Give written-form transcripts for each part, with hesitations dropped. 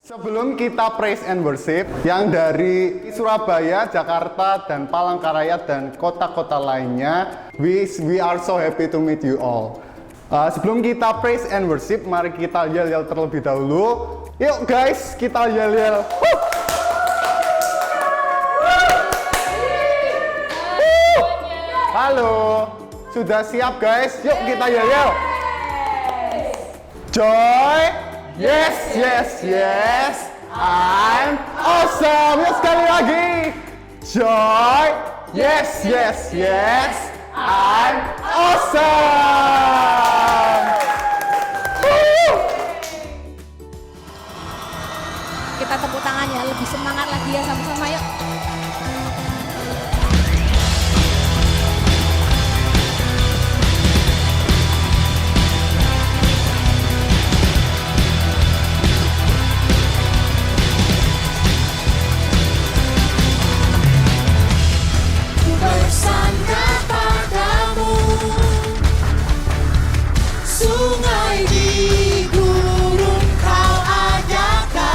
Sebelum kita praise and worship yang dari Surabaya, Jakarta, dan Palangkaraya dan kota-kota lainnya, we are so happy to meet you all. Sebelum kita praise and worship, mari kita yel-yel terlebih dahulu. Yuk guys, kita yel-yel. Halo, sudah siap guys? Yuk kita yel-yel. Joy. Yes, yes, yes, I'm awesome. Yuk sekali lagi. Joy. Yes, yes, yes, I'm awesome. Kita tepuk tangan ya, lebih semangat lagi ya sama-sama yuk. Bersandar padamu, sungai di gurun kau adakan,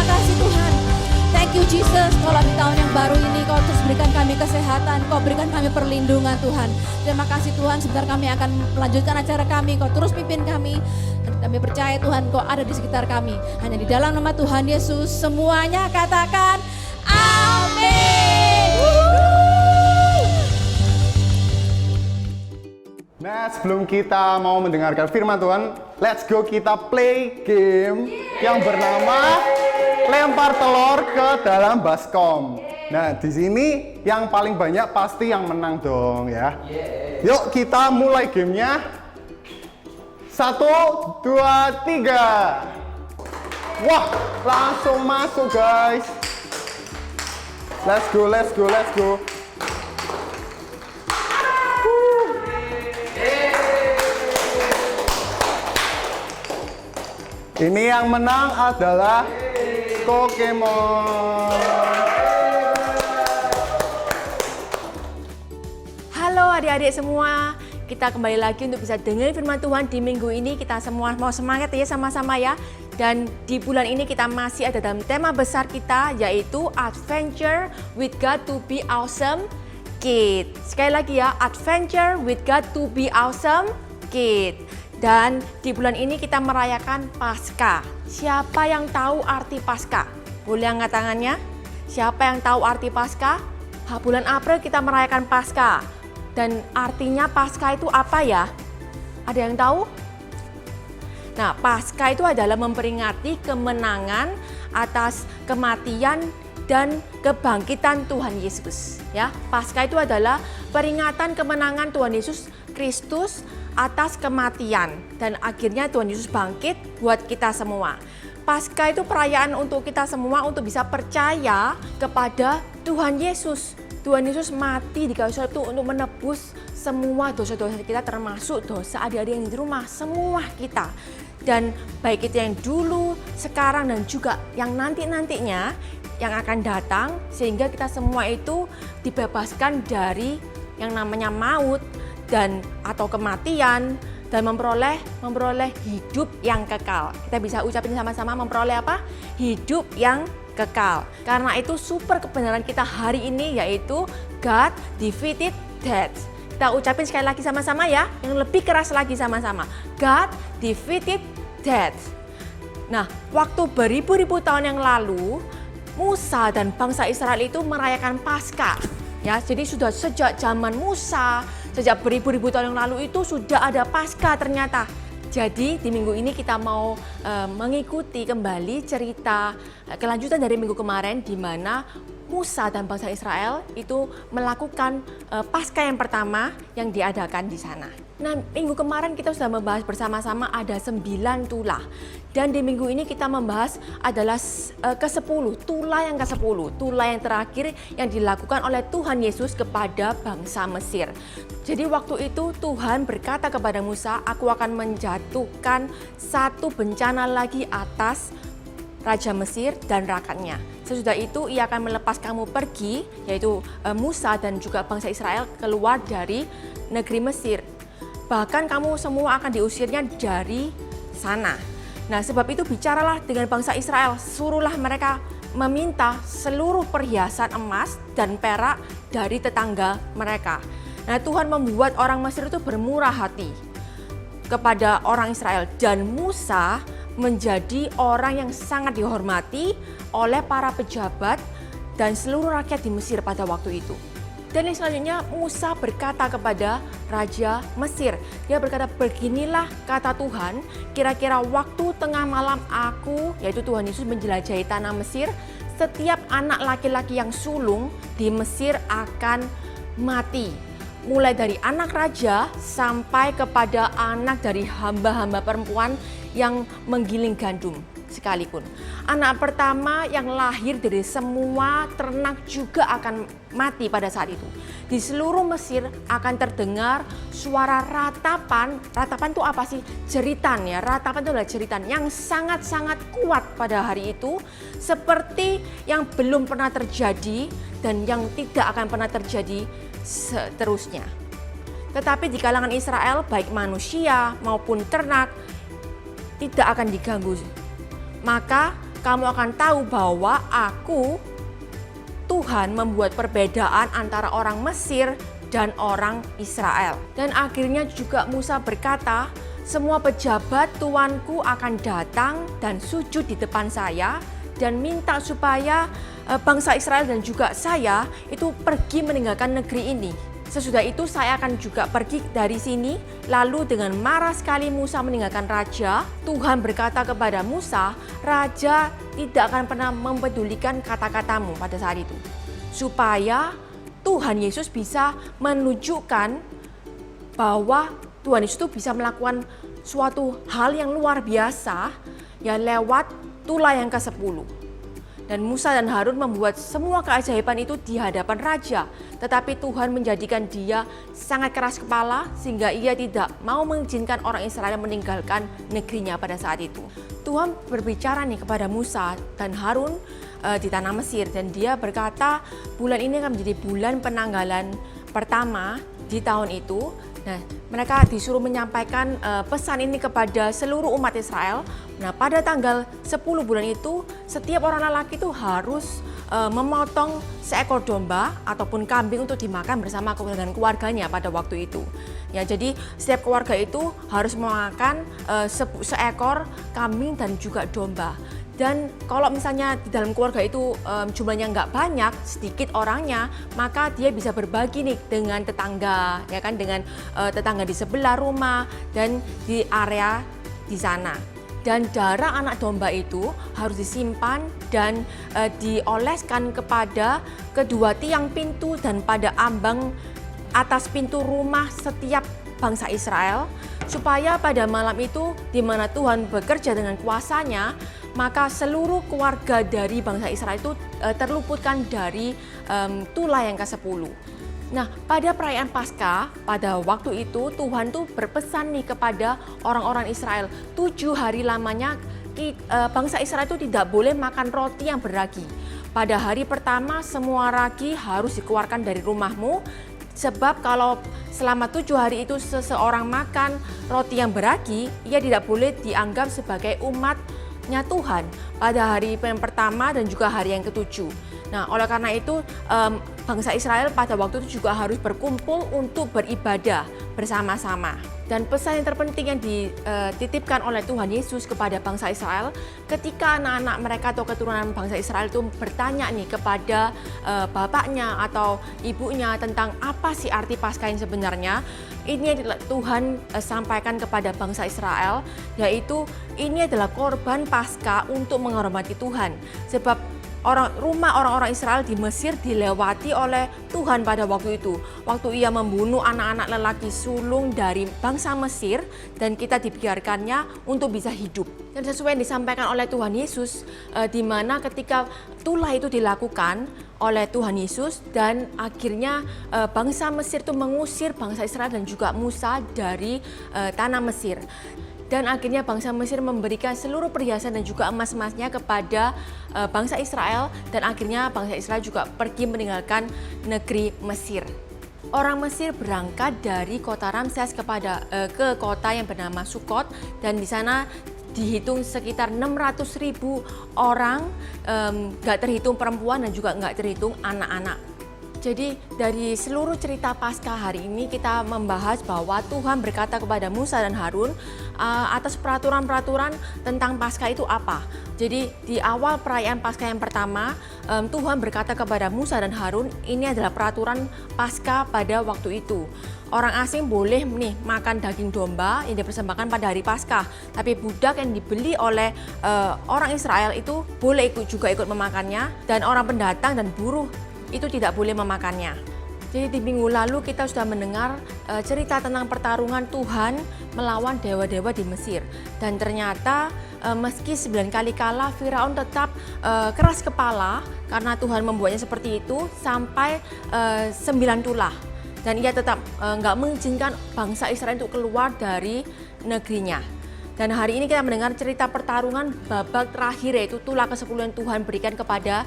Terima kasih Tuhan. Thank you Jesus, kalau di tahun yang baru ini Kau terus berikan kami kesehatan, Kau berikan kami perlindungan Tuhan. Terima kasih Tuhan, sebentar kami akan melanjutkan acara kami, Kau terus pimpin kami. Dan kami percaya Tuhan Kau ada di sekitar kami. Hanya di dalam nama Tuhan Yesus semuanya katakan amin. Nah, sebelum kita mau mendengarkan firman Tuhan, let's go kita play game yang bernama lempar telur ke dalam baskom. Nah, di sini yang paling banyak pasti yang menang dong ya. Yuk kita mulai gamenya. 1, 2, 3. Wah, langsung masuk guys. Let's go, let's go, let's go. Ini yang menang adalah Pokemon. Halo adik-adik semua, kita kembali lagi untuk bisa dengar firman Tuhan di minggu ini. Kita semua mau semangat ya sama-sama ya. Dan di bulan ini kita masih ada dalam tema besar kita, yaitu Adventure with God to be Awesome Kid. Sekali lagi ya, Adventure with God to be Awesome Kid. Dan di bulan ini kita merayakan Paskah. Siapa yang tahu arti Paskah? Boleh angkat tangannya? Siapa yang tahu arti Paskah? Bulan April kita merayakan Paskah. Dan artinya Paskah itu apa ya? Ada yang tahu? Nah, Paskah itu adalah memperingati kemenangan atas kematian dan kebangkitan Tuhan Yesus. Ya, Paskah itu adalah peringatan kemenangan Tuhan Yesus Kristus atas kematian dan akhirnya Tuhan Yesus bangkit buat kita semua. Paskah itu perayaan untuk kita semua untuk bisa percaya kepada Tuhan Yesus. Tuhan Yesus mati di kayu salib itu untuk menebus semua dosa-dosa kita, termasuk dosa adik-adik yang di rumah, semua kita. Dan baik itu yang dulu, sekarang dan juga yang nanti-nantinya yang akan datang, sehingga kita semua itu dibebaskan dari yang namanya maut dan atau kematian dan memperoleh hidup yang kekal. Kita bisa ucapin sama-sama, memperoleh apa? Hidup yang kekal. Karena itu super kebenaran kita hari ini yaitu God defeated death. Kita ucapin sekali lagi sama-sama ya, yang lebih keras lagi sama-sama. God defeated death. Nah, waktu beribu-ribu tahun yang lalu, Musa dan bangsa Israel itu merayakan Paskah. Ya, jadi sudah sejak zaman Musa, sejak beribu-ribu tahun yang lalu itu sudah ada Paskah ternyata. Jadi di minggu ini kita mau mengikuti kembali cerita kelanjutan dari minggu kemarin di mana Musa dan bangsa Israel itu melakukan Paskah yang pertama yang diadakan di sana. Nah, minggu kemarin kita sudah membahas bersama-sama ada 9 tulah. Dan di minggu ini kita membahas adalah ke-10, tulah yang ke-10, tulah yang terakhir yang dilakukan oleh Tuhan Yesus kepada bangsa Mesir. Jadi waktu itu Tuhan berkata kepada Musa, aku akan menjatuhkan satu bencana lagi atas Raja Mesir dan rakyatnya. Sesudah itu ia akan melepas kamu pergi, yaitu Musa dan juga bangsa Israel keluar dari negeri Mesir. Bahkan kamu semua akan diusirnya dari sana. Nah, sebab itu bicaralah dengan bangsa Israel, suruhlah mereka meminta seluruh perhiasan emas dan perak dari tetangga mereka. Nah, Tuhan membuat orang Mesir itu bermurah hati kepada orang Israel, dan Musa menjadi orang yang sangat dihormati oleh para pejabat dan seluruh rakyat di Mesir pada waktu itu. Dan yang selanjutnya Musa berkata kepada Raja Mesir. Dia berkata, beginilah kata Tuhan, kira-kira waktu tengah malam aku, yaitu Tuhan Yesus menjelajahi tanah Mesir, setiap anak laki-laki yang sulung di Mesir akan mati. Mulai dari anak raja sampai kepada anak dari hamba-hamba perempuan yang menggiling gandum sekalipun. Anak pertama yang lahir dari semua ternak juga akan mati pada saat itu. Di seluruh Mesir akan terdengar suara ratapan. Ratapan itu apa sih? Jeritan ya. Ratapan itu adalah jeritan yang sangat-sangat kuat pada hari itu. Seperti yang belum pernah terjadi dan yang tidak akan pernah terjadi seterusnya. Tetapi di kalangan Israel, baik manusia maupun ternak, tidak akan diganggu. Maka kamu akan tahu bahwa aku, Tuhan, membuat perbedaan antara orang Mesir dan orang Israel. Dan akhirnya juga Musa berkata, semua pejabat tuanku akan datang dan sujud di depan saya dan minta supaya bangsa Israel dan juga saya itu pergi meninggalkan negeri ini. Sesudah itu saya akan juga pergi dari sini. Lalu dengan marah sekali Musa meninggalkan raja. Tuhan berkata kepada Musa, raja tidak akan pernah mempedulikan kata-katamu pada saat itu. Supaya Tuhan Yesus bisa menunjukkan bahwa Tuhan Yesus itu bisa melakukan suatu hal yang luar biasa ya lewat tulah yang ke-10. Dan Musa dan Harun membuat semua keajaiban itu di hadapan raja. Tetapi Tuhan menjadikan dia sangat keras kepala sehingga ia tidak mau mengizinkan orang Israel meninggalkan negerinya pada saat itu. Tuhan berbicara nih kepada Musa dan Harun di tanah Mesir. Dan dia berkata bulan ini akan menjadi bulan penanggalan pertama di tahun itu. Nah, mereka disuruh menyampaikan pesan ini kepada seluruh umat Israel. Nah, pada tanggal 10 bulan itu, setiap orang lelaki itu harus memotong seekor domba ataupun kambing untuk dimakan bersama dengan keluarganya pada waktu itu. Ya, jadi setiap keluarga itu harus memakan seekor kambing dan juga domba. Dan kalau misalnya di dalam keluarga itu jumlahnya nggak banyak, sedikit orangnya, maka dia bisa berbagi nih dengan tetangga, ya kan, dengan tetangga di sebelah rumah dan di area di sana. Dan darah anak domba itu harus disimpan dan dioleskan kepada kedua tiang pintu dan pada ambang atas pintu rumah setiap bangsa Israel, supaya pada malam itu di mana Tuhan bekerja dengan kuasanya, maka seluruh keluarga dari bangsa Israel itu terluputkan dari tulah yang ke-10. Nah, pada perayaan Paskah, pada waktu itu Tuhan tuh berpesan nih kepada orang-orang Israel, 7 hari lamanya bangsa Israel itu tidak boleh makan roti yang beragi. Pada hari pertama semua ragi harus dikeluarkan dari rumahmu, sebab kalau selama 7 hari itu seseorang makan roti yang beragi, ia tidak boleh dianggap sebagai umatnya Tuhan pada hari yang pertama dan juga hari yang ke-7. Nah, oleh karena itu bangsa Israel pada waktu itu juga harus berkumpul untuk beribadah bersama-sama. Dan pesan yang terpenting yang dititipkan oleh Tuhan Yesus kepada bangsa Israel, ketika anak-anak mereka atau keturunan bangsa Israel itu bertanya nih kepada bapaknya atau ibunya tentang apa sih arti Paskah yang sebenarnya, ini adalah Tuhan sampaikan kepada bangsa Israel, yaitu ini adalah korban Paskah untuk menghormati Tuhan. Sebab rumah orang-orang Israel di Mesir dilewati oleh Tuhan pada waktu itu. Waktu ia membunuh anak-anak lelaki sulung dari bangsa Mesir dan kita dibiarkannya untuk bisa hidup. Dan sesuai yang disampaikan oleh Tuhan Yesus, di mana ketika tulah itu dilakukan oleh Tuhan Yesus dan akhirnya bangsa Mesir itu mengusir bangsa Israel dan juga Musa dari tanah Mesir. Dan akhirnya bangsa Mesir memberikan seluruh perhiasan dan juga emas-emasnya kepada bangsa Israel. Dan akhirnya bangsa Israel juga pergi meninggalkan negeri Mesir. Orang Mesir berangkat dari kota Ramses ke kota yang bernama Sukot. Dan di sana dihitung sekitar 600.000 orang, gak terhitung perempuan dan juga gak terhitung anak-anak. Jadi dari seluruh cerita Paskah hari ini kita membahas bahwa Tuhan berkata kepada Musa dan Harun atas peraturan-peraturan tentang Paskah itu apa. Jadi di awal perayaan Paskah yang pertama, Tuhan berkata kepada Musa dan Harun, ini adalah peraturan Paskah pada waktu itu. Orang asing boleh nih makan daging domba yang dipersembahkan pada hari Paskah, tapi budak yang dibeli oleh orang Israel itu boleh juga ikut memakannya, dan orang pendatang dan buruh itu tidak boleh memakannya. Jadi di minggu lalu kita sudah mendengar cerita tentang pertarungan Tuhan melawan dewa-dewa di Mesir. Dan ternyata meski 9 kali kalah, Firaun tetap keras kepala karena Tuhan membuatnya seperti itu sampai 9 tulah. Dan ia tetap nggak mengizinkan bangsa Israel untuk keluar dari negerinya. Dan hari ini kita mendengar cerita pertarungan babak terakhir, yaitu tulah ke-10 yang Tuhan berikan kepada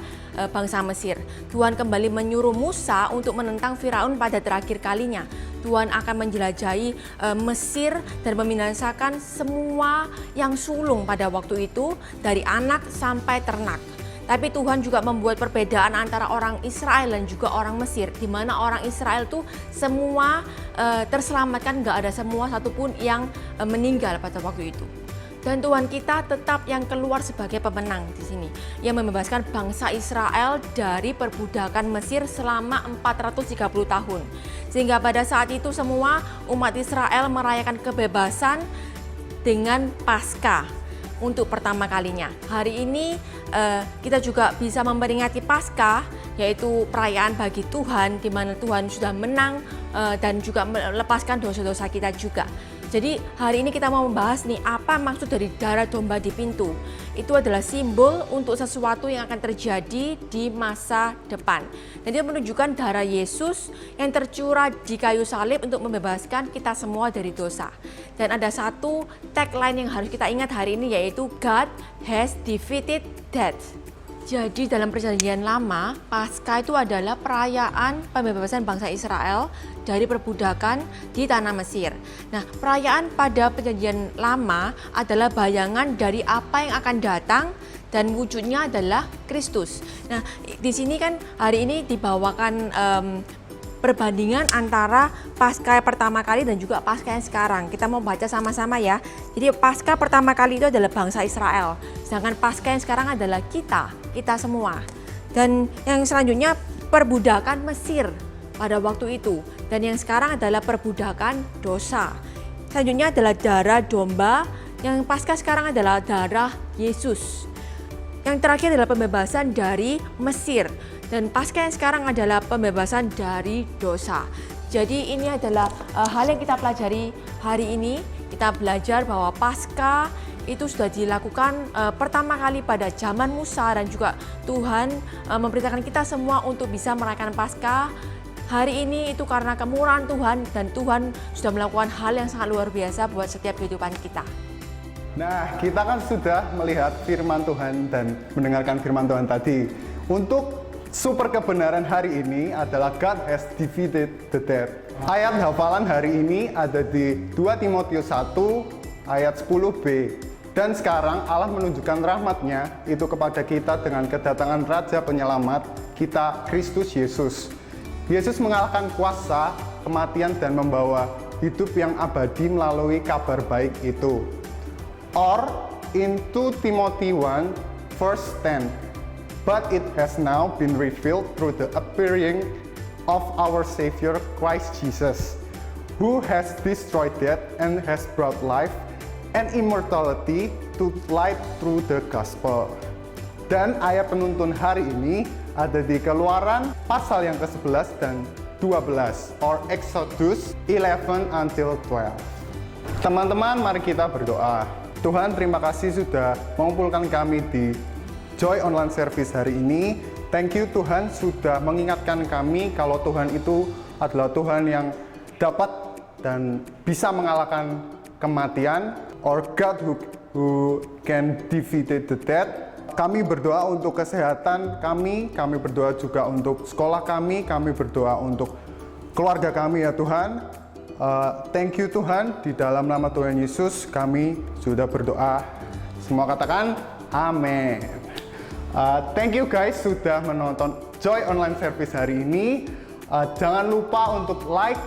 bangsa Mesir. Tuhan kembali menyuruh Musa untuk menentang Firaun pada terakhir kalinya. Tuhan akan menjelajahi Mesir dan membinasakan semua yang sulung pada waktu itu, dari anak sampai ternak. Tapi Tuhan juga membuat perbedaan antara orang Israel dan juga orang Mesir, di mana orang Israel tuh semua terselamatkan, nggak ada semua satupun yang meninggal pada waktu itu. Dan Tuhan kita tetap yang keluar sebagai pemenang di sini, yang membebaskan bangsa Israel dari perbudakan Mesir selama 430 tahun. Sehingga pada saat itu semua umat Israel merayakan kebebasan dengan Paskah untuk pertama kalinya. Hari ini kita juga bisa memperingati Paskah, yaitu perayaan bagi Tuhan, di mana Tuhan sudah menang dan juga melepaskan dosa-dosa kita juga. Jadi hari ini kita mau membahas nih, apa maksud dari darah domba di pintu. Itu adalah simbol untuk sesuatu yang akan terjadi di masa depan. Dan dia menunjukkan darah Yesus yang tercurah di kayu salib untuk membebaskan kita semua dari dosa. Dan ada satu tagline yang harus kita ingat hari ini, yaitu God has defeated death. Jadi dalam perjanjian lama, Paskah itu adalah perayaan pembebasan bangsa Israel dari perbudakan di tanah Mesir. Nah, perayaan pada perjanjian lama adalah bayangan dari apa yang akan datang, dan wujudnya adalah Kristus. Nah, di sini kan hari ini dibawakan perbandingan antara Paskah pertama kali dan juga Paskah yang sekarang. Kita mau baca sama-sama ya. Jadi Paskah pertama kali itu adalah bangsa Israel, sedangkan Paskah yang sekarang adalah kita semua. Dan yang selanjutnya perbudakan Mesir pada waktu itu, dan yang sekarang adalah perbudakan dosa. Selanjutnya adalah darah domba, yang Paskah sekarang adalah darah Yesus. Yang terakhir adalah pembebasan dari Mesir, dan Paskah yang sekarang adalah pembebasan dari dosa. Jadi ini adalah hal yang kita pelajari hari ini. Kita belajar bahwa Paskah itu sudah dilakukan pertama kali pada zaman Musa, dan juga Tuhan memberitakan kita semua untuk bisa merayakan Paskah hari ini itu karena kemurahan Tuhan, dan Tuhan sudah melakukan hal yang sangat luar biasa buat setiap kehidupan kita. Nah, kita kan sudah melihat firman Tuhan dan mendengarkan firman Tuhan tadi. Untuk super kebenaran hari ini adalah God has defeated the death. Ayat hafalan hari ini ada di 2 Timotius 1 ayat 10b. Dan sekarang Allah menunjukkan rahmat-Nya itu kepada kita dengan kedatangan Raja Penyelamat kita, Kristus Yesus. Yesus mengalahkan kuasa, kematian, dan membawa hidup yang abadi melalui kabar baik itu. Or in 2 Timothy 1 verse 10, but it has now been revealed through the appearing of our Savior Christ Jesus, who has destroyed death and has brought life and immortality to light through the gospel. Dan ayat penuntun hari ini ada di Keluaran pasal yang ke-11 dan 12, or Exodus 11 until 12. Teman-teman, mari kita berdoa. Tuhan, terima kasih sudah mengumpulkan kami di Joy Online Service hari ini. Thank you Tuhan sudah mengingatkan kami kalau Tuhan itu adalah Tuhan yang dapat dan bisa mengalahkan kematian, or God who can defeat the death. Kami berdoa untuk kesehatan kami berdoa juga untuk sekolah kami berdoa untuk keluarga kami ya Tuhan. Thank you Tuhan, di dalam nama Tuhan Yesus kami sudah berdoa. Semua katakan amin. Thank you guys sudah menonton Joy Online Service hari ini. Jangan lupa untuk like,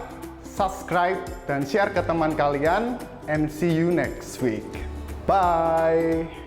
subscribe, dan share ke teman kalian. And see you next week. Bye.